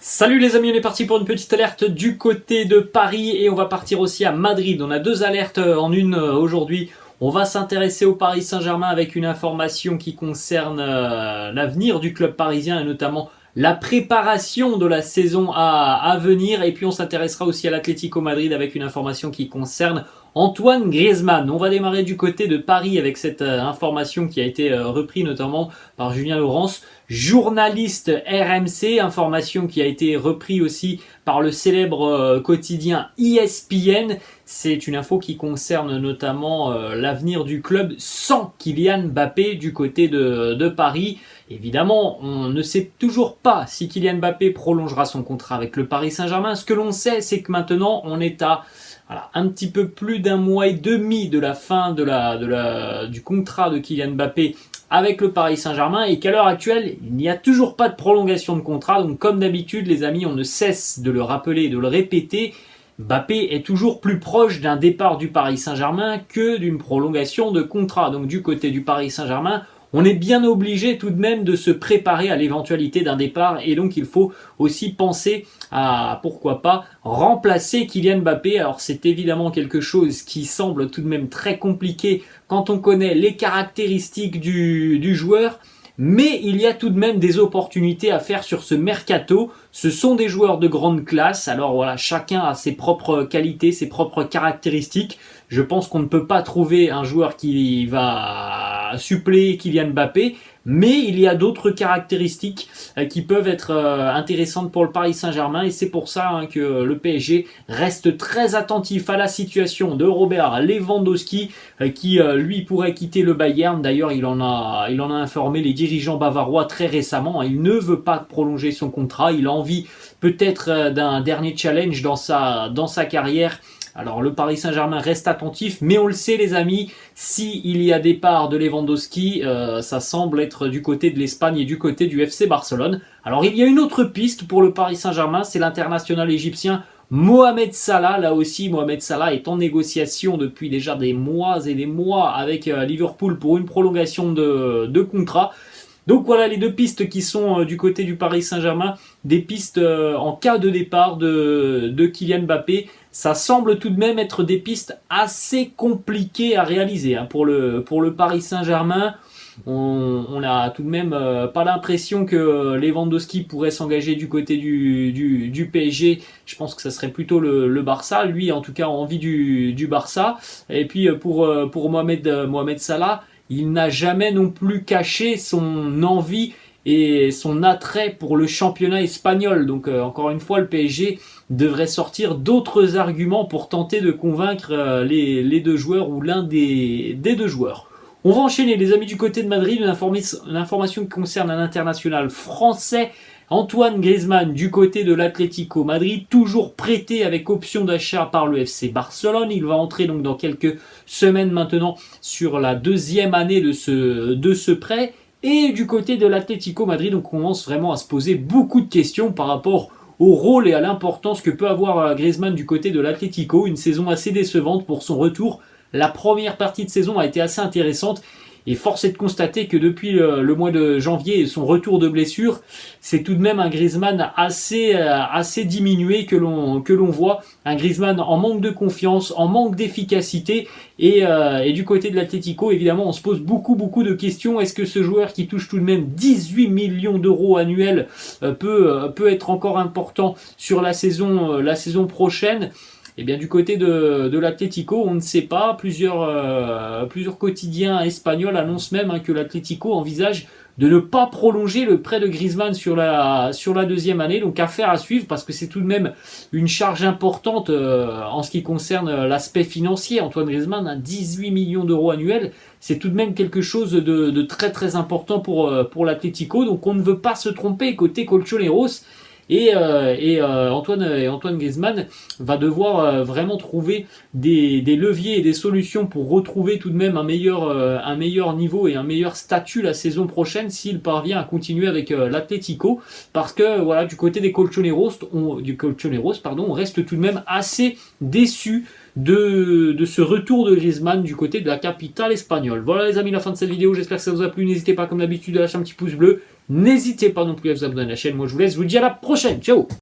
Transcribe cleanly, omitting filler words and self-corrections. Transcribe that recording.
Salut les amis, on est parti pour une petite alerte du côté de Paris et on va partir aussi à Madrid. On a deux alertes en une aujourd'hui. On va s'intéresser au Paris Saint-Germain avec une information qui concerne l'avenir du club parisien et notamment la préparation de la saison à venir. Et puis on s'intéressera aussi à l'Atlético Madrid avec une information qui concerne Antoine Griezmann. On va démarrer du côté de Paris avec cette information qui a été reprise notamment par Julien Laurens, journaliste RMC, information qui a été reprise aussi par le célèbre quotidien ESPN. C'est une info qui concerne notamment l'avenir du club sans Kylian Mbappé du côté de Paris. Évidemment, on ne sait toujours pas si Kylian Mbappé prolongera son contrat avec le Paris Saint-Germain. Ce que l'on sait, c'est que maintenant, on est à un petit peu plus d'un mois et demi de la fin du contrat de Kylian Mbappé avec le Paris Saint-Germain et qu'à l'heure actuelle, il n'y a toujours pas de prolongation de contrat. Donc comme d'habitude, les amis, on ne cesse de le rappeler et de le répéter. Mbappé est toujours plus proche d'un départ du Paris Saint-Germain que d'une prolongation de contrat. Donc du côté du Paris Saint-Germain, on est bien obligé tout de même de se préparer à l'éventualité d'un départ et donc il faut aussi penser à, pourquoi pas, remplacer Kylian Mbappé. Alors c'est évidemment quelque chose qui semble tout de même très compliqué quand on connaît les caractéristiques du joueur. Mais il y a tout de même des opportunités à faire sur ce mercato. Ce sont des joueurs de grande classe. Alors voilà, chacun a ses propres qualités, ses propres caractéristiques. Je pense qu'on ne peut pas trouver un joueur qui va suppléer Kylian Mbappé. Mais il y a d'autres caractéristiques qui peuvent être intéressantes pour le Paris Saint-Germain. Et c'est pour ça que le PSG reste très attentif à la situation de Robert Lewandowski qui lui pourrait quitter le Bayern. D'ailleurs, il en a informé les dirigeants bavarois très récemment. Il ne veut pas prolonger son contrat. Il a envie peut-être d'un dernier challenge dans sa carrière. Alors le Paris Saint-Germain reste attentif, mais on le sait les amis, s'il y a départ de Lewandowski, ça semble être du côté de l'Espagne et du côté du FC Barcelone. Alors il y a une autre piste pour le Paris Saint-Germain, c'est l'international égyptien Mohamed Salah. Là aussi, Mohamed Salah est en négociation depuis déjà des mois et des mois avec Liverpool pour une prolongation de contrat. Donc voilà les deux pistes qui sont du côté du Paris Saint-Germain, des pistes en cas de départ de Kylian Mbappé. Ça semble tout de même être des pistes assez compliquées à réaliser pour le Paris Saint-Germain. On a tout de même pas l'impression que Lewandowski pourrait s'engager du côté du PSG. Je pense que ça serait plutôt le Barça. Lui, en tout cas, a envie du Barça. Et puis pour Mohamed Salah, il n'a jamais non plus caché son envie et son attrait pour le championnat espagnol. Donc encore une fois, le PSG devrait sortir d'autres arguments pour tenter de convaincre les deux joueurs ou l'un des deux joueurs. On va enchaîner les amis du côté de Madrid, une information qui concerne un international français, Antoine Griezmann du côté de l'Atlético Madrid, toujours prêté avec option d'achat par le FC Barcelone. Il va entrer donc dans quelques semaines maintenant sur la deuxième année de ce prêt. Et du côté de l'Atlético Madrid, on commence vraiment à se poser beaucoup de questions par rapport au rôle et à l'importance que peut avoir Griezmann du côté de l'Atlético. Une saison assez décevante pour son retour. La première partie de saison a été assez intéressante. Et force est de constater que depuis le mois de janvier et son retour de blessure, c'est tout de même un Griezmann assez diminué que l'on voit. Un Griezmann en manque de confiance, en manque d'efficacité. Et du côté de l'Atlético, évidemment, on se pose beaucoup de questions. Est-ce que ce joueur qui touche tout de même 18 millions d'euros annuels peut être encore important sur la saison prochaine ? Eh bien, du côté de l'Atlético, on ne sait pas. Plusieurs quotidiens espagnols annoncent même que l'Atlético envisage de ne pas prolonger le prêt de Griezmann sur la deuxième année. Donc, affaire à suivre parce que c'est tout de même une charge importante en ce qui concerne l'aspect financier. Antoine Griezmann, 18 millions d'euros annuels, c'est tout de même quelque chose de très très important pour l'Atlético. Donc, on ne veut pas se tromper côté Colchoneros. Et Antoine Griezmann va devoir vraiment trouver des leviers et des solutions pour retrouver tout de même un meilleur niveau et un meilleur statut la saison prochaine s'il parvient à continuer avec l'Atlético. Parce que voilà, du côté des Colchoneros, on reste tout de même assez déçu de ce retour de Griezmann du côté de la capitale espagnole. Voilà les amis, la fin de cette vidéo, j'espère que ça vous a plu. N'hésitez pas comme d'habitude à lâcher un petit pouce bleu. N'hésitez pas non plus à vous abonner à la chaîne. Moi, je vous laisse. Je vous dis à la prochaine. Ciao!